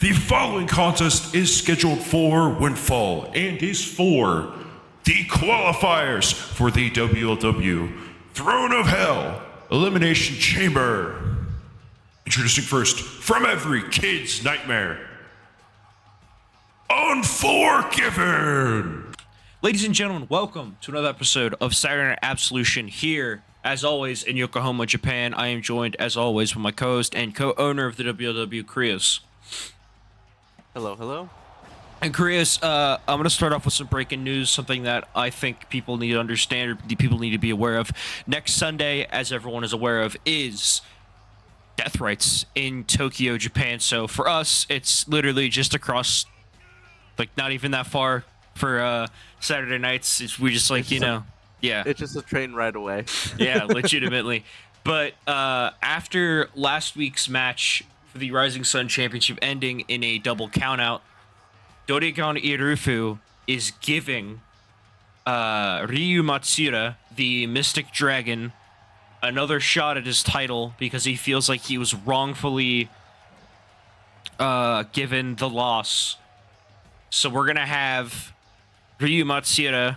The following contest is scheduled for Windfall and is for the qualifiers for the WLW Throne of Hell Elimination Chamber. Introducing first, from every kid's nightmare, Unforgiven! Ladies and gentlemen, welcome to another episode of Saturday Night Absolution here, as always, in Yokohama, Japan. I am joined, as always, with my co-host and co-owner of the WLW, Krios. Hello, hello. And Krios, I'm going to start off with some breaking news, something that I think people need to understand, or people need to be aware of. Next Sunday, as everyone is aware of, is Death Rights in Tokyo, Japan. So for us, it's literally just across, like, not even that far for Saturday nights. We're just like, yeah. It's just a train ride away. Yeah, legitimately. But after last week's match for the Rising Sun Championship ending in a double countout, Doregon Irufu is giving Ryu Matsuura, the Mystic Dragon, another shot at his title because he feels like he was wrongfully given the loss. So we're going to have Ryu Matsuura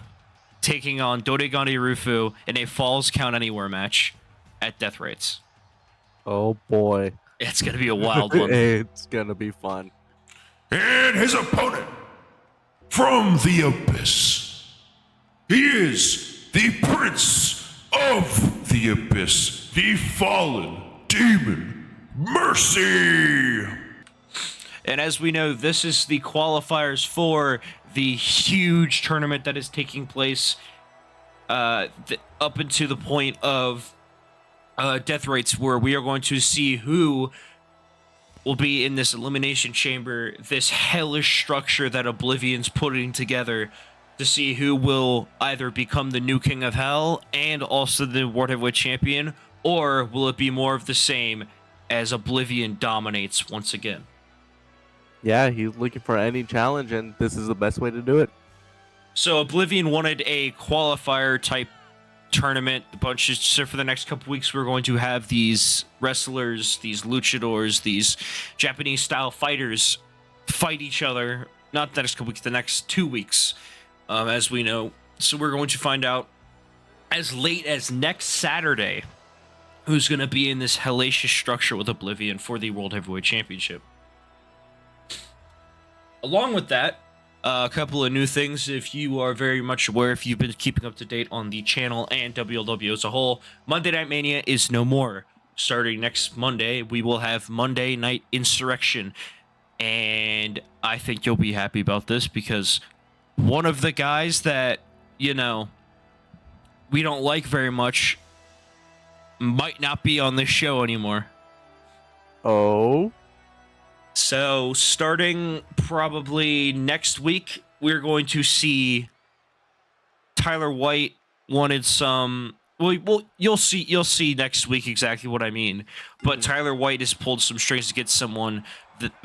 taking on Doregon Irufu in a Falls Count Anywhere match at Death Rights. Oh boy. It's going to be a wild one. It's going to be fun. And his opponent, from the Abyss, he is the Prince of the Abyss, the Fallen Demon, Mercy! And as we know, this is the qualifiers for the huge tournament that is taking place up until the point of Death Rights, where we are going to see who will be in this elimination chamber, this hellish structure that Oblivion's putting together to see who will either become the new King of Hell and also the World Heavyweight Champion, or will it be more of the same as Oblivion dominates once again. Yeah, he's looking for any challenge, and this is the best way to do it. So Oblivion wanted a qualifier type tournament. The bunch is, so for the next couple weeks, we're going to have these wrestlers, these luchadors, these Japanese style fighters fight each other. Not the next couple weeks, the next 2 weeks, as we know. So we're going to find out as late as next Saturday who's going to be in this hellacious structure with Oblivion for the World Heavyweight Championship. Along with that, a couple of new things, if you are very much aware, if you've been keeping up to date on the channel and WLW as a whole, Monday Night Mania is no more. Starting next Monday, we will have Monday Night Insurrection. And I think you'll be happy about this because one of the guys that, we don't like very much might not be on this show anymore. Oh? So, starting probably next week, we're going to see Tyler White wanted some. Well, you'll see next week exactly what I mean. But Tyler White has pulled some strings to get someone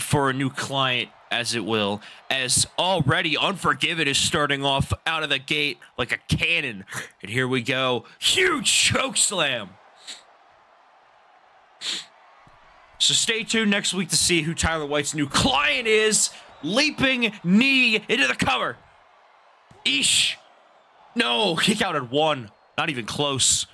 for a new client, as it will. As already Unforgiven is starting off out of the gate like a cannon, and here we go, huge choke slam. So stay tuned next week to see who Tyler White's new client is. Leaping knee into the cover. Eesh. No, kick out at 1. Not even close.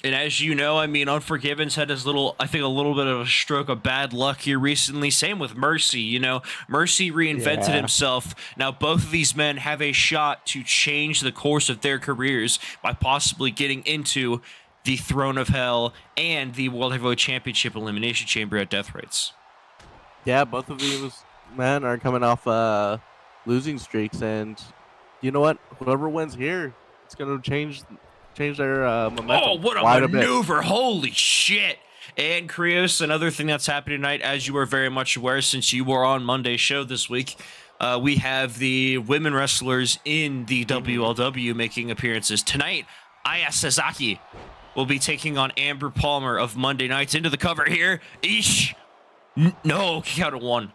And as you know, Unforgiven's had his a little bit of a stroke of bad luck here recently. Same with Mercy, Mercy reinvented himself. Now both of these men have a shot to change the course of their careers by possibly getting into the Throne of Hell and the World Heavyweight Championship Elimination Chamber at Death Rights. Yeah, both of these men are coming off losing streaks, and you know what? Whoever wins here, it's going to change their momentum. Oh, what a maneuver! Holy shit! And Krios, another thing that's happening tonight, as you are very much aware, since you were on Monday's show this week, we have the women wrestlers in the WLW making appearances tonight. Aya Sasaki will be taking on Amber Palmer of Monday Nights into the cover here. Eesh. No, kick out at 1.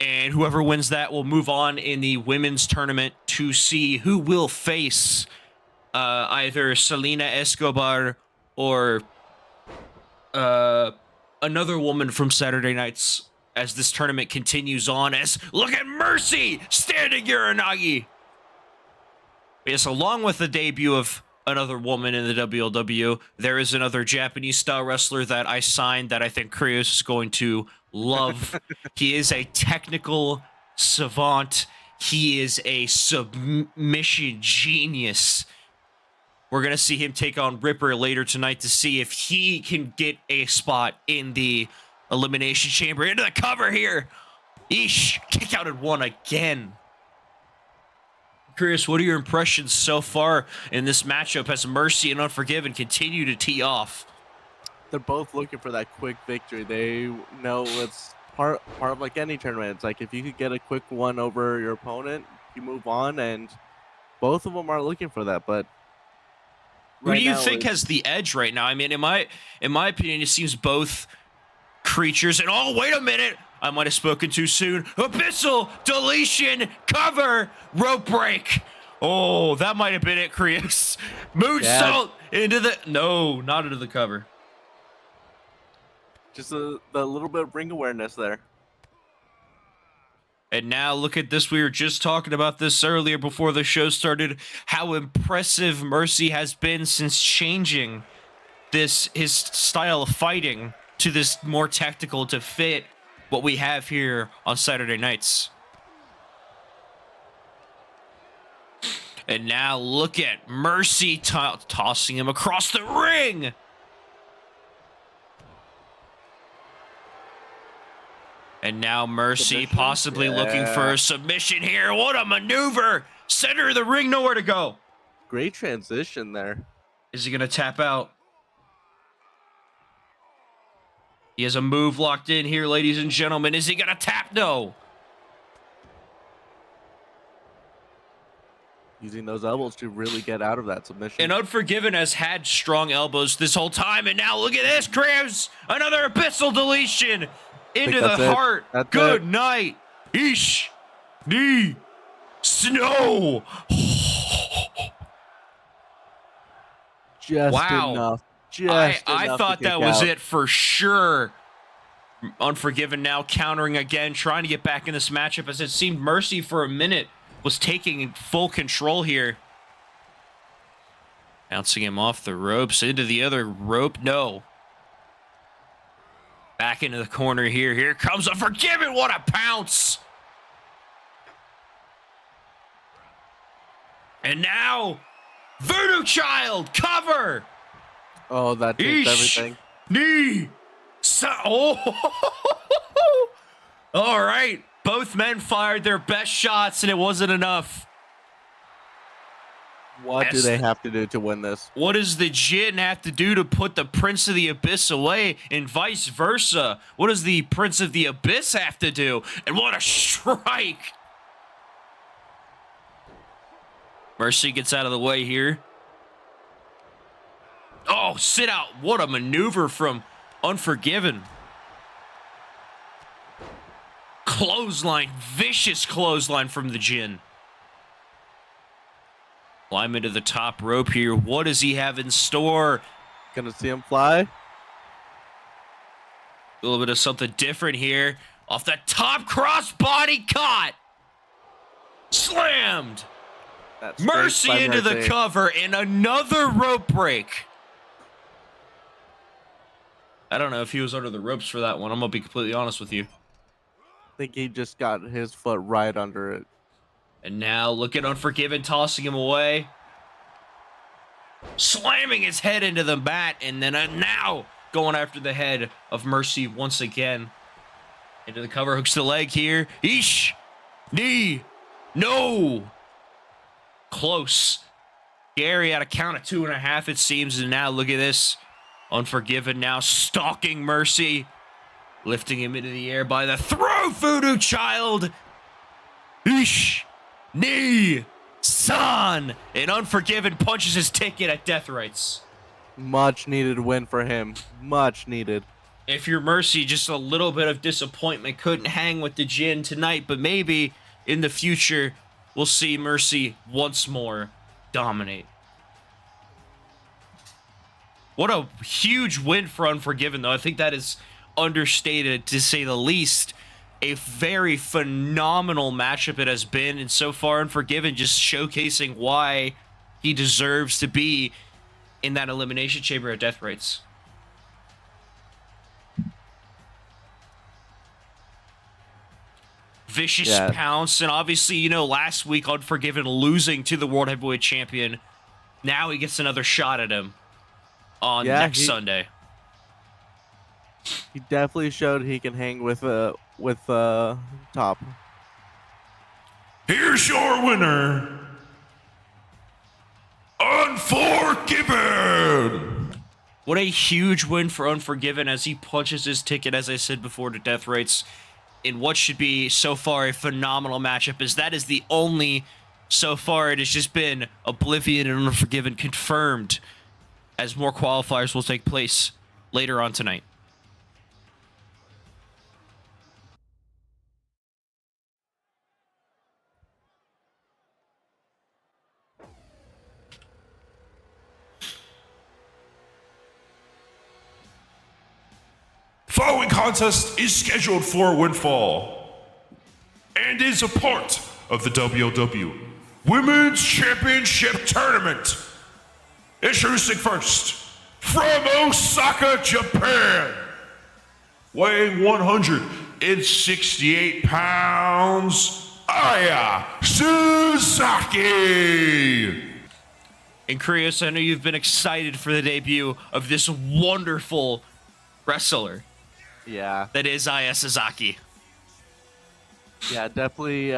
And whoever wins that will move on in the women's tournament to see who will face either Selena Escobar or another woman from Saturday Nights as this tournament continues on. As look at Mercy standing Uranagi. Yes, along with the debut of another woman in the WLW, there is another Japanese style wrestler that I signed that I think Krios is going to love. He is a technical savant. He is a submission genius. We're going to see him take on Ripper later tonight to see if he can get a spot in the Elimination Chamber. Into the cover here. Eesh, kick out at one again. Curious, what are your impressions so far in this matchup as Mercy and Unforgiven continue to tee off? They're both looking for that quick victory. They know it's part of like any tournament. It's like if you could get a quick one over your opponent, you move on, and both of them are looking for that. But who do you think has the edge right now? I mean, in my opinion, it seems both creatures. And oh, wait a minute. I might have spoken too soon. Abyssal, deletion, cover, rope break. Oh, that might have been it, Krios. Moonsault into the... No, not into the cover. Just the little bit of ring awareness there. And now look at this. We were just talking about this earlier before the show started. How impressive Mercy has been since changing his style of fighting to this more tactical to fit what we have here on Saturday nights. And now look at Mercy tossing him across the ring. And now Mercy possibly looking for a submission here. What a maneuver. Center of the ring, nowhere to go. Great transition there. Is he going to tap out? He has a move locked in here, ladies and gentlemen. Is he going to tap? No. Using those elbows to really get out of that submission. And Unforgiven has had strong elbows this whole time. And now look at this, Krabs. Another abyssal deletion into the heart. Good night. Eesh. Knee. Snow. Just enough. I thought that was it for sure. Unforgiven now countering again, trying to get back in this matchup as it seemed Mercy for a minute was taking full control here. Bouncing him off the ropes into the other rope. No. Back into the corner here. Here comes Unforgiven. What a pounce. And now, Voodoo Child, cover. Oh, that takes everything. Knee. All right. Both men fired their best shots, and it wasn't enough. What do they have to do to win this? What does the Jin have to do to put the Prince of the Abyss away, and vice versa? What does the Prince of the Abyss have to do? And what a strike. Mercy gets out of the way here. Oh, sit out. What a maneuver from Unforgiven. Clothesline. Vicious clothesline from the Jin. Climb into the top rope here. What does he have in store? Gonna see him fly. A little bit of something different here. Off the top, crossbody caught. Slammed. Mercy into the cover and another rope break. I don't know if he was under the ropes for that one. I'm going to be completely honest with you. I think he just got his foot right under it. And now look at Unforgiven tossing him away. Slamming his head into the mat. And then now going after the head of Mercy once again. Into the cover, hooks the leg here. Eesh. Knee. No. Close. Gary at a count of 2.5, it seems. And now look at this. Unforgiven now stalking Mercy. Lifting him into the air by the throat. Voodoo Child. Eesh. Knee. San. And Unforgiven punches his ticket at Death Rights. Much needed win for him. Much needed. If you're Mercy, just a little bit of disappointment. Couldn't hang with the Jin tonight, but maybe in the future we'll see Mercy once more dominate. What a huge win for Unforgiven, though. I think that is understated, to say the least. A very phenomenal matchup it has been, and so far Unforgiven just showcasing why he deserves to be in that elimination chamber at Death Rights. Vicious pounce, and obviously, you know, last week Unforgiven losing to the World Heavyweight Champion. Now he gets another shot at him on next Sunday. He definitely showed he can hang with Top. Here's your winner, Unforgiven. What a huge win for Unforgiven as he punches his ticket, as I said before, to Death Rights in what should be so far a phenomenal matchup, as that is the only, so far it has just been Oblivion and Unforgiven confirmed, as more qualifiers will take place later on tonight. Following contest is scheduled for Windfall and is a part of the WLW Women's Championship Tournament. Introducing first, from Osaka, Japan, weighing 168 pounds, Aya Suzaki. And Krios, I know you've been excited for the debut of this wonderful wrestler. Yeah. That is Aya Suzaki. Yeah, definitely.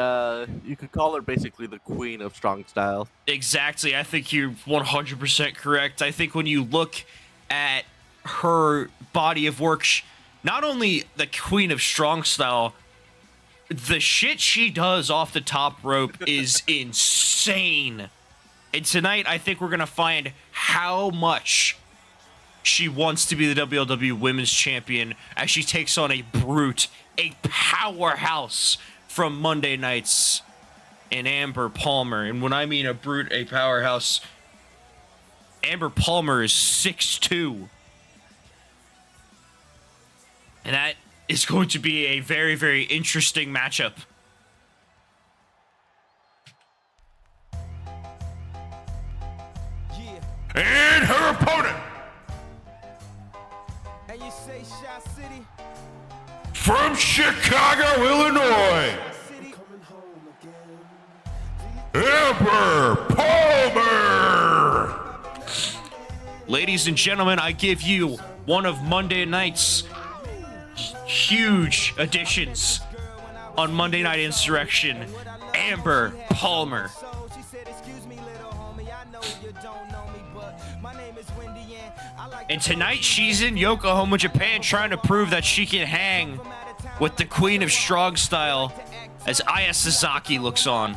You could call her basically the queen of strong style. Exactly. I think you're 100% correct. I think when you look at her body of work, not only the queen of strong style, the shit she does off the top rope is insane. And tonight, I think we're going to find how much she wants to be the WLW Women's Champion as she takes on a brute, a powerhouse from Monday nights in Amber Palmer. And when I mean a brute, a powerhouse, Amber Palmer is 6'2". And that is going to be a very, very interesting matchup. And her opponent, from Chicago, Illinois, Amber Palmer. Ladies and gentlemen, I give you one of Monday night's huge additions on Monday Night Insurrection, Amber Palmer. And tonight she's in Yokohama, Japan, trying to prove that she can hang with the queen of strong style as Aya Suzaki looks on.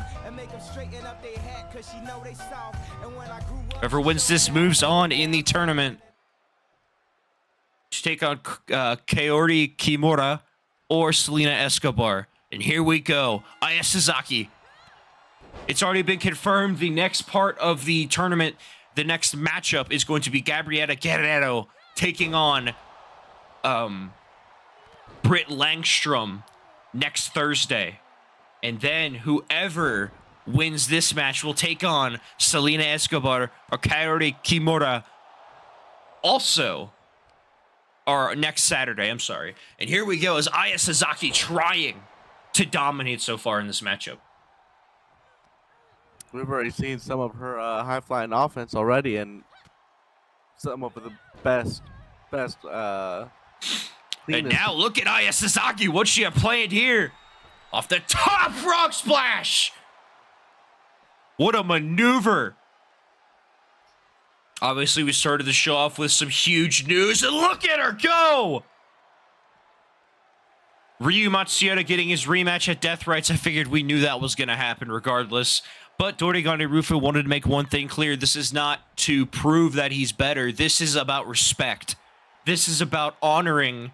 Whoever wins this moves on in the tournament to take on Kaori Kimura or Selena Escobar. And here we go, Aya Suzaki. It's already been confirmed the next part of the tournament, the next matchup is going to be Gabriela Guerrero taking on Britt Langstrom next Thursday. And then whoever wins this match will take on Selena Escobar or Kaori Kimura also, or next Saturday, I'm sorry. And here we go as Aya Suzaki trying to dominate so far in this matchup. We've already seen some of her high-flying offense already, and some of the best. And now look at Aya Suzaki. What's she have planned here? Off the top, frog splash. What a maneuver. Obviously, we started the show off with some huge news, and look at her go. Ryu Matsuda getting his rematch at Death Rights. I figured we knew that was going to happen regardless. But Dorigane Rufu wanted to make one thing clear. This is not to prove that he's better. This is about respect. This is about honoring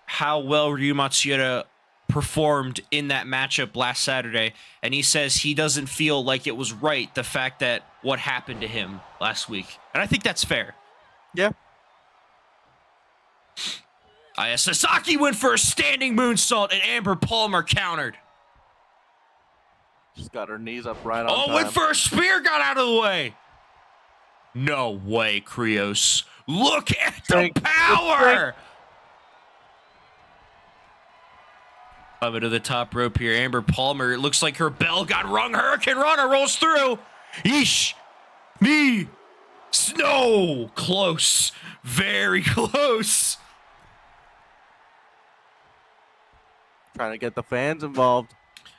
how well Ryu Matsuda performed in that matchup last Saturday. And he says he doesn't feel like it was right, the fact that what happened to him last week. And I think that's fair. Yeah. Aya Sasaki went for a standing moonsault, and Amber Palmer countered. Just got her knees up right on Oh, time. went for a spear, got out of the way. No way, Krios. Look at the power! Coming to the top rope here, Amber Palmer. It looks like her bell got rung. Hurricane Rana rolls through. Yeesh. Knee. Snow. Close. Very close. Trying to get the fans involved.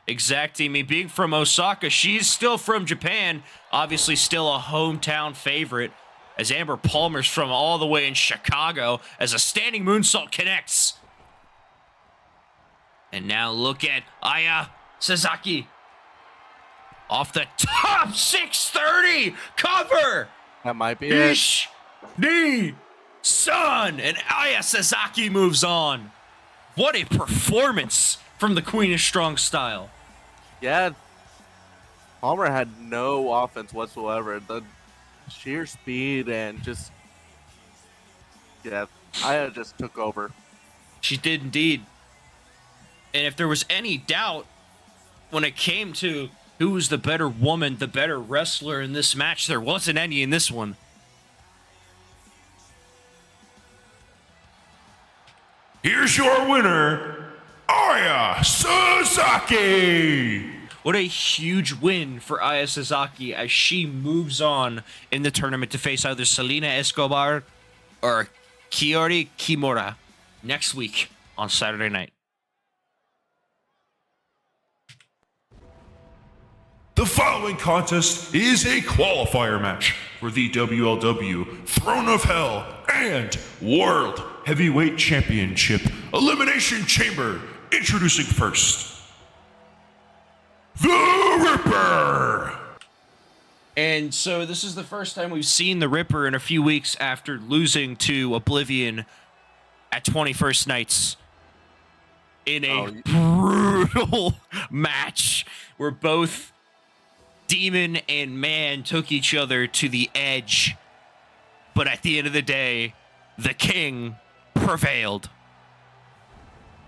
Exactly. Me being from Osaka, she's still from Japan. Obviously still a hometown favorite. As Amber Palmer's from all the way in Chicago. As a standing moonsault connects. And now look at Aya Sasaki. Off the top, 630 cover. That might be it. Ish, knee, son, and Aya Sasaki moves on. What a performance from the Queen of Strong Style. Yeah. Palmer had no offense whatsoever. The sheer speed and just, yeah, Aya just took over. She did indeed. And if there was any doubt when it came to who was the better woman, the better wrestler in this match, there wasn't any in this one. Here's your winner, Aya Sasaki. What a huge win for Aya Sasaki as she moves on in the tournament to face either Selena Escobar or Kiori Kimura next week on Saturday night. The following contest is a qualifier match for the WLW Throne of Hell and World Heavyweight Championship Elimination Chamber. Introducing first, The Ripper. And so this is the first time we've seen the Ripper in a few weeks after losing to Oblivion at 21st Nights in a brutal match where both Demon and Man took each other to the edge. But at the end of the day, the King prevailed.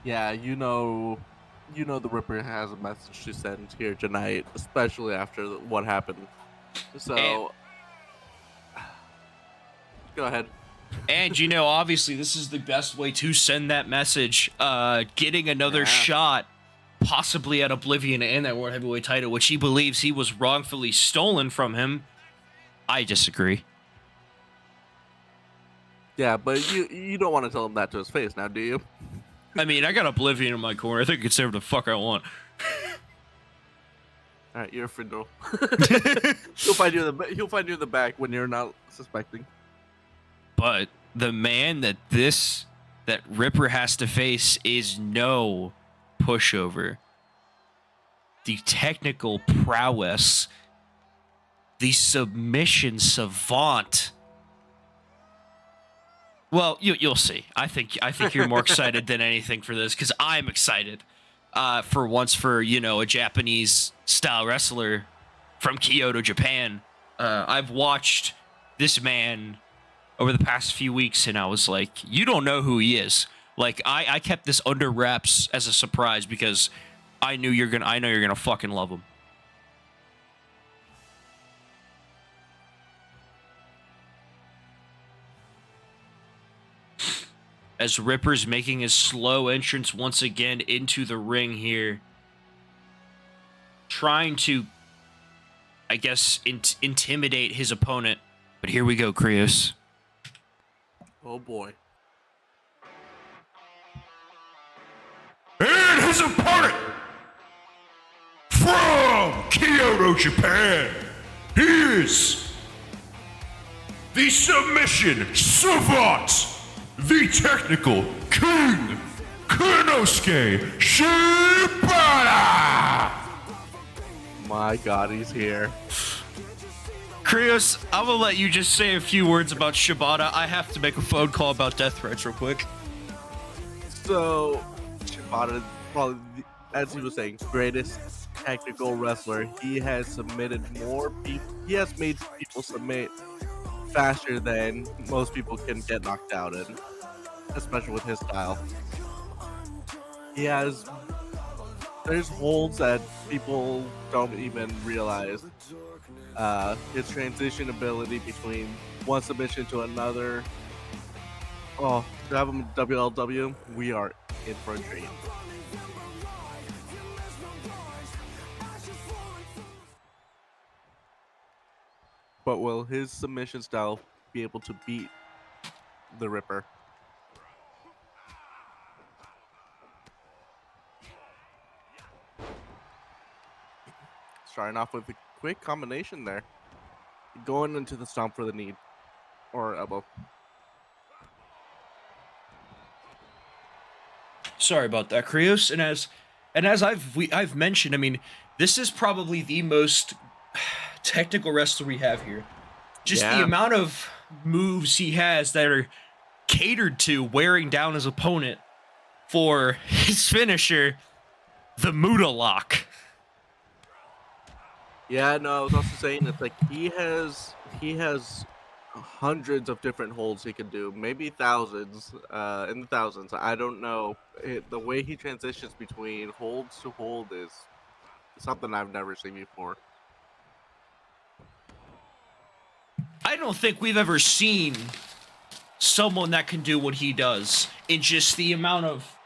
Yeah, you know the Ripper has a message to send here tonight, especially after what happened. So, go ahead. And, you know, obviously, this is the best way to send that message. Getting another shot, possibly at Oblivion and that World Heavyweight title, which he believes he was wrongfully stolen from him. I disagree. Yeah, but you don't want to tell him that to his face now, do you? I mean, I got Oblivion in my corner. I think I can say what the fuck I want. All right, you're a frindle. He'll find you in the back when you're not suspecting. But the man that Ripper has to face is no pushover. The technical prowess, the submission savant. Well, you'll see. I think you're more excited than anything for this because I'm excited. For once, for a Japanese style wrestler from Kyoto, Japan. I've watched this man over the past few weeks, and I was like, you don't know who he is. Like, I kept this under wraps as a surprise because I know you're gonna fucking love him. As Ripper's making his slow entrance once again into the ring here. Trying to, I guess, intimidate his opponent. But here we go, Krios. Oh boy. And his opponent from Kyoto, Japan, he is the submission savant, the technical king, Konosuke Shibata. My God, he's here. Krios, I'm gonna let you just say a few words about Shibata. I have to make a phone call about death threats real quick. So, Shibata is probably, as he was saying, greatest technical wrestler. He has submitted more people. He has made people submit faster than most people can get knocked out in. especially with his style. There's holds that people don't even realize. His transition ability between one submission to another. Oh, to have him in WLW, we are in for a treat. But will his submission style be able to beat the Ripper? Starting off with a quick combination there. Going into the stomp for the knee or elbow. Sorry about that, Krios. And as I've mentioned, I mean, this is probably the most technical wrestler we have here. Just the amount of moves he has that are catered to wearing down his opponent for his finisher, the Muda Lock. Yeah, no, I was also saying it's like he has hundreds of different holds he can do, maybe thousands, in the thousands. I don't know. The way he transitions between holds to hold is something I've never seen before. I don't think we've ever seen someone that can do what he does in just the amount of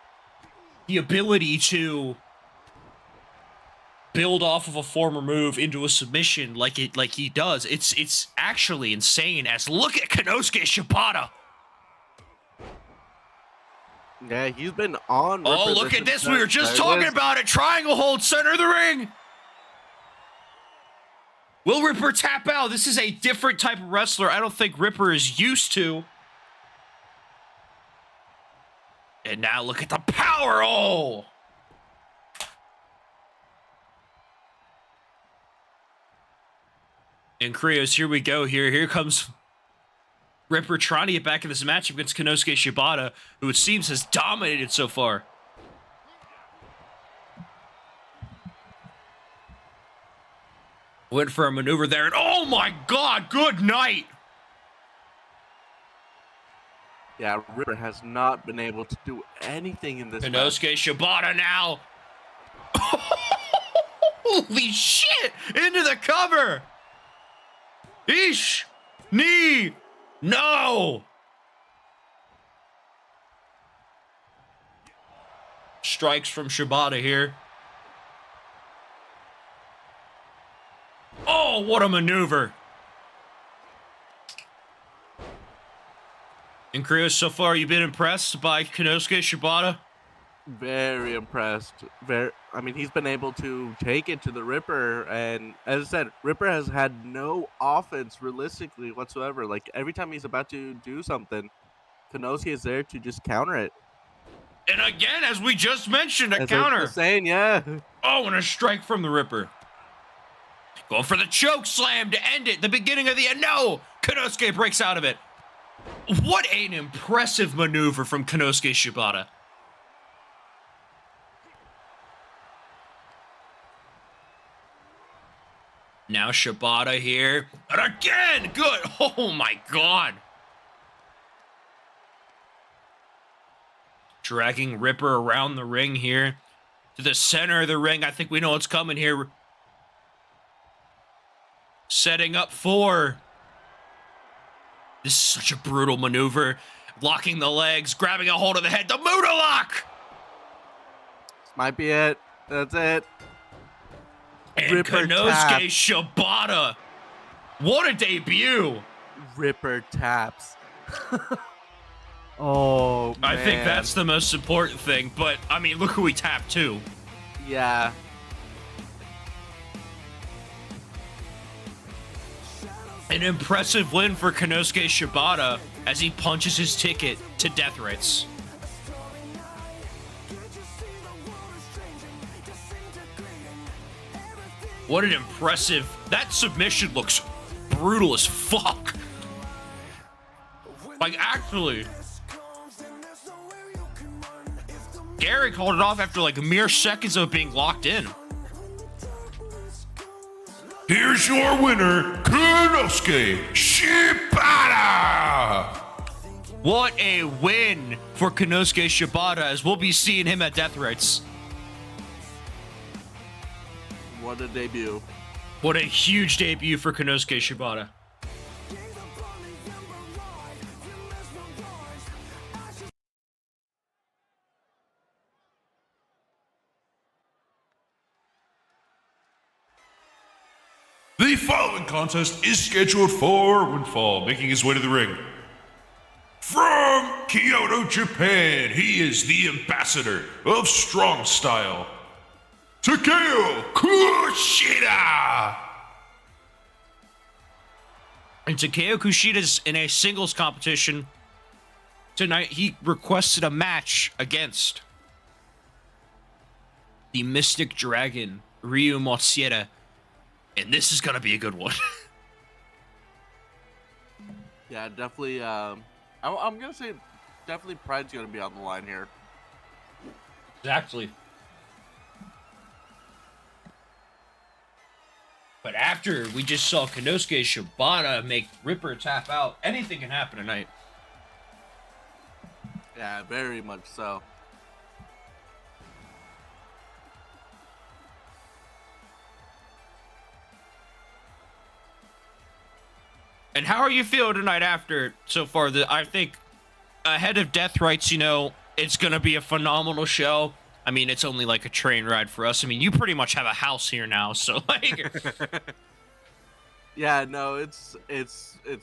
the ability to build off of a former move into a submission like he does. It's actually insane. As look at Konosuke Shibata. Yeah, he's been on. Oh, look at this. We were just talking about it. Triangle hold, center of the ring. Will Ripper tap out? This is a different type of wrestler I don't think Ripper is used to. And now look at the power. Oh. And Krios, here we go. Here comes Ripper trying to get back in this match against Konosuke Shibata, who it seems has dominated so far. Went for a maneuver there, and oh my god, good night! Yeah, Ripper has not been able to do anything in this Konosuke Shibata now. Holy shit! Into the cover! Eesh! Knee! No! Strikes from Shibata here. Oh, what a maneuver! And Krios, so far, you've been impressed by Konosuke Shibata? Very impressed. I mean, he's been able to take it to the Ripper, and as I said, Ripper has had no offense realistically whatsoever. Like, every time he's about to do something, Konosuke is there to just counter it. And again, as we just mentioned, a counter. As saying, yeah. Oh, and a strike from the Ripper. Going for the choke slam to end it. The beginning of the end. No! Konosuke breaks out of it. What an impressive maneuver from Konosuke Shibata. Now Shibata here. And again! Good! Oh my god! Dragging Ripper around the ring here. To the center of the ring. I think we know what's coming here. Setting up for... This is such a brutal maneuver. Locking the legs, grabbing a hold of the head. The Muda Lock! This might be it. That's it. And Ripper Konosuke Shibata. What a debut. Ripper taps. Oh, man. I think that's the most important thing. But, I mean, look who he tapped to. Yeah. An impressive win for Konosuke Shibata as he punches his ticket to death rates. What an impressive... That submission looks brutal as fuck. Like, actually... Gary called it off after, like, mere seconds of being locked in. Here's your winner, Konosuke Shibata! What a win for Konosuke Shibata, as we'll be seeing him at Death Rights. What a debut. What a huge debut for Konosuke Shibata. The following contest is scheduled for one fall, making his way to the ring. From Kyoto, Japan, he is the ambassador of strong style, Takeo Kushida. And Takeo Kushida's in a singles competition tonight. He requested a match against the Mystic Dragon, Ryu Matsuda. And this is going to be a good one. Yeah, definitely. I'm going to say definitely pride's going to be on the line here. Exactly. But after we just saw Konosuke Shibata make Ripper tap out, anything can happen tonight. Yeah, very much so. And how are you feeling tonight after so far? I think ahead of Death Rights, you know, it's going to be a phenomenal show. I mean, it's only like a train ride for us. I mean, you pretty much have a house here now, so like... Yeah, no, it's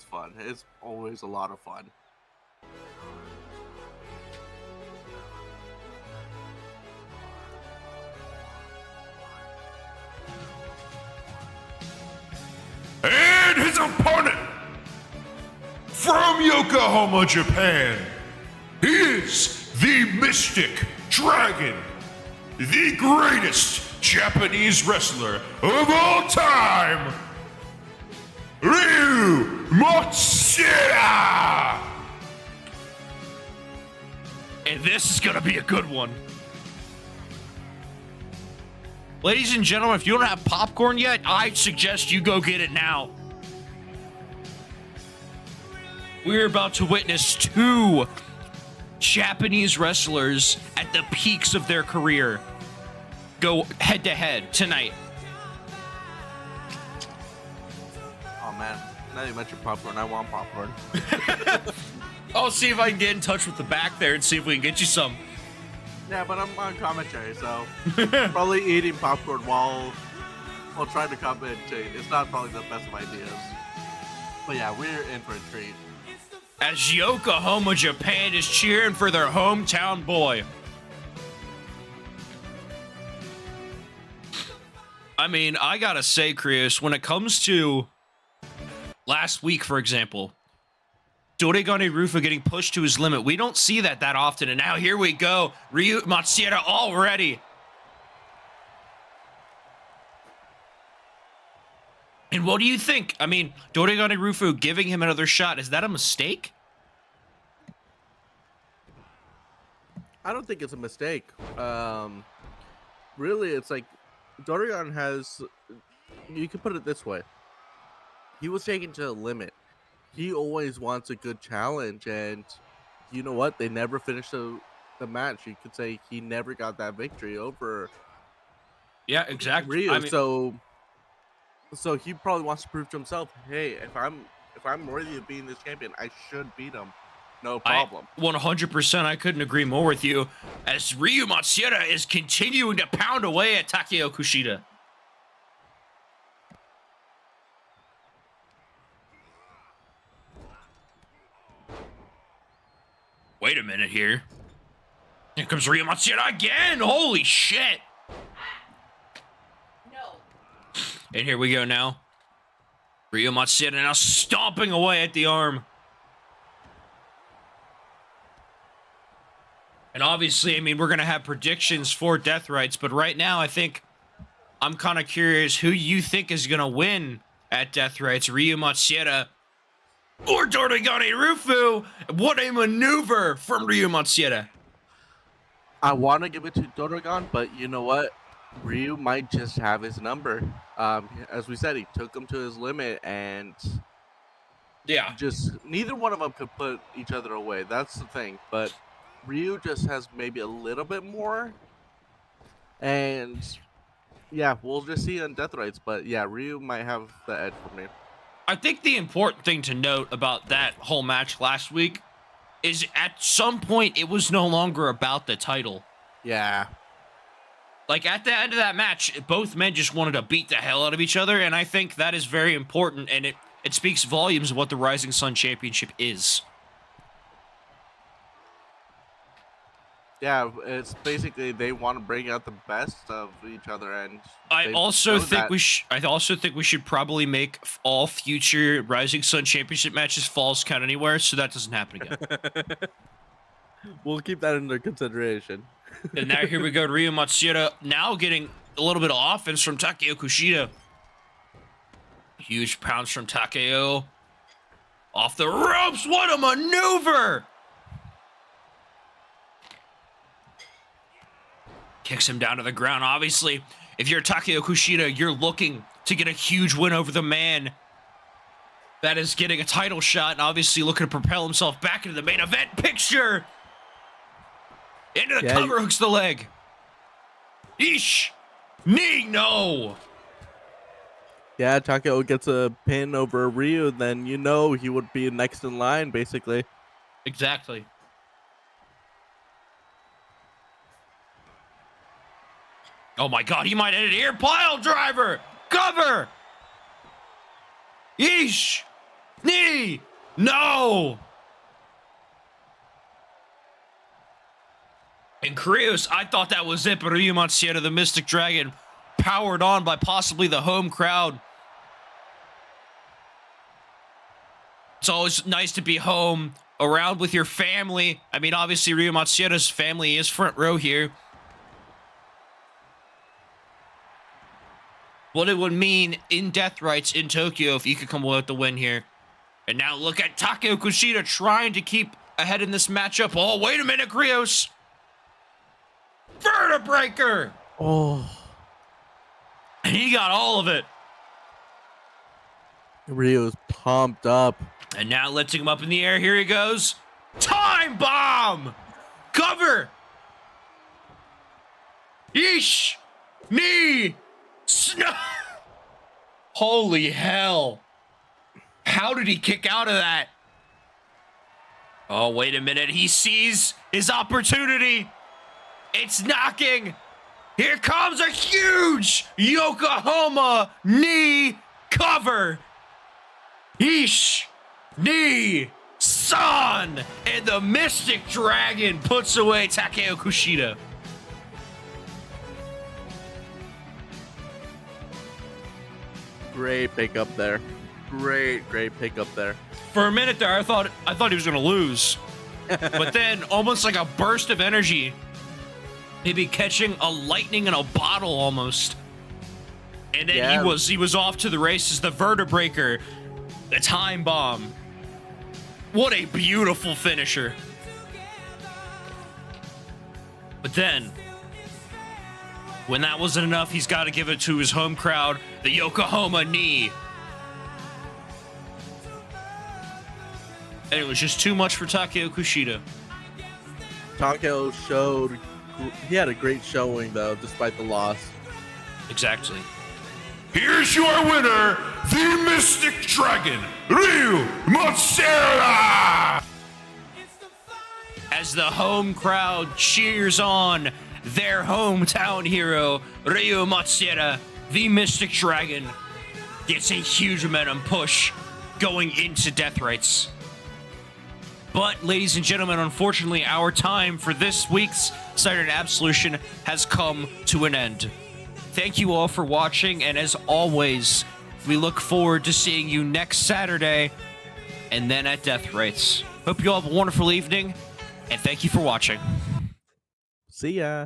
fun. It's always a lot of fun. And his opponent, from Yokohama, Japan, he is the Mystic Dragon, the greatest Japanese wrestler of all time, Ryu Matsuda. And this is going to be a good one. Ladies and gentlemen, if you don't have popcorn yet, I suggest you go get it now. We're about to witness two Japanese wrestlers at the peaks of their career go head-to-head tonight. Oh, man. Now you mentioned popcorn. I want popcorn. I'll see if I can get in touch with the back there and see if we can get you some. Yeah, but I'm on commentary, so probably eating popcorn while trying to commentate. It's not probably the best of ideas. But yeah, we're in for a treat. As Yokohama, Japan is cheering for their hometown boy. I mean, I gotta say, Chris, when it comes to last week, for example, Dorigane Rufa getting pushed to his limit, we don't see that often, and now here we go. Ryu Matsuda already. And what do you think? I mean, Dorigane Rufu giving him another shot, is that a mistake? I don't think it's a mistake. Really, it's like Dorian has. You can put it this way: he was taken to the limit. He always wants a good challenge, and you know what? They never finished the match. You could say he never got that victory over. Yeah, exactly. Ryu. I mean, so he probably wants to prove to himself, hey, if I'm worthy of being this champion, I should beat him. No problem. 100%, I couldn't agree more with you. As Ryu Matsuda is continuing to pound away at Takeo Kushida. Wait a minute here. Here comes Ryu Matsuda again. Holy shit. No. And here we go now. Ryu Matsuda now stomping away at the arm. And obviously, I mean, we're going to have predictions for Death Rights, but right now, I think I'm kind of curious who you think is going to win at Death Rights, Ryu Matsuda or Dorigane Rufu. What a maneuver from Ryu Matsuda. I want to give it to Dorogon, but you know what? Ryu might just have his number. As we said, he took him to his limit, and Yeah. just neither one of them could put each other away. That's the thing. But Ryu just has maybe a little bit more. And yeah, we'll just see on Death Rights. But yeah, Ryu might have the edge for me. I think the important thing to note about that whole match last week is at some point it was no longer about the title. Yeah. Like, at the end of that match, both men just wanted to beat the hell out of each other, and I think that is very important, and it speaks volumes of what the Rising Sun Championship is. Yeah, it's basically they want to bring out the best of each other, and I also think we should probably make all future Rising Sun Championship matches Falls Count Anywhere, so that doesn't happen again. We'll keep that under consideration. And now here we go, Ryu Matsuda now getting a little bit of offense from Takeo Kushida. Huge pounce from Takeo. Off the ropes, what a maneuver! Kicks him down to the ground. Obviously, if you're Takeo Kushida, you're looking to get a huge win over the man that is getting a title shot, and obviously looking to propel himself back into the main event picture. Into the cover, hooks the leg. Eesh! Knee, no! Yeah, Takeo gets a pin over Ryu, then you know he would be next in line, basically. Exactly. Oh my god, he might end it here. Pile driver! Cover! Yeesh! Knee! No! And Krios, I thought that was it, but Ryu Matsuda, the Mystic Dragon, powered on by possibly the home crowd. It's always nice to be home, around with your family. I mean, obviously, Ryu Matsuda's family is front row here. What it would mean in Death Rights in Tokyo if you could come away with the win here. And now look at Takeo Kushida trying to keep ahead in this matchup. Oh, wait a minute, Krios. Vertebreaker! Oh. And he got all of it. Ryu's pumped up. And now lifting him up in the air. Here he goes. Time bomb! Cover! Yeesh! Knee! Snow! Holy hell. How did he kick out of that? Oh, wait a minute. He sees his opportunity. It's knocking. Here comes a huge Yokohama knee cover. Yeesh. Knee. Son. And the Mystic Dragon puts away Takeo Kushida. Great pickup there. Great pickup there. For a minute there, I thought he was going to lose. But then, almost like a burst of energy, maybe catching a lightning in a bottle almost. And then he was off to the races. The Vertebreaker, the Time Bomb. What a beautiful finisher. But then, when that wasn't enough, he's got to give it to his home crowd, the Yokohama knee. And it was just too much for Takeo Kushida. Takeo he had a great showing, though, despite the loss. Exactly. Here's your winner, the Mystic Dragon, Ryu Matsuda! As the home crowd cheers on their hometown hero, Ryu Matsuda, the Mystic Dragon, gets a huge momentum push going into Death Rights. But, ladies and gentlemen, unfortunately, our time for this week's Saturday Night Absolution has come to an end. Thank you all for watching, and as always, we look forward to seeing you next Saturday, and then at Death Rights. Hope you all have a wonderful evening, and thank you for watching. See ya.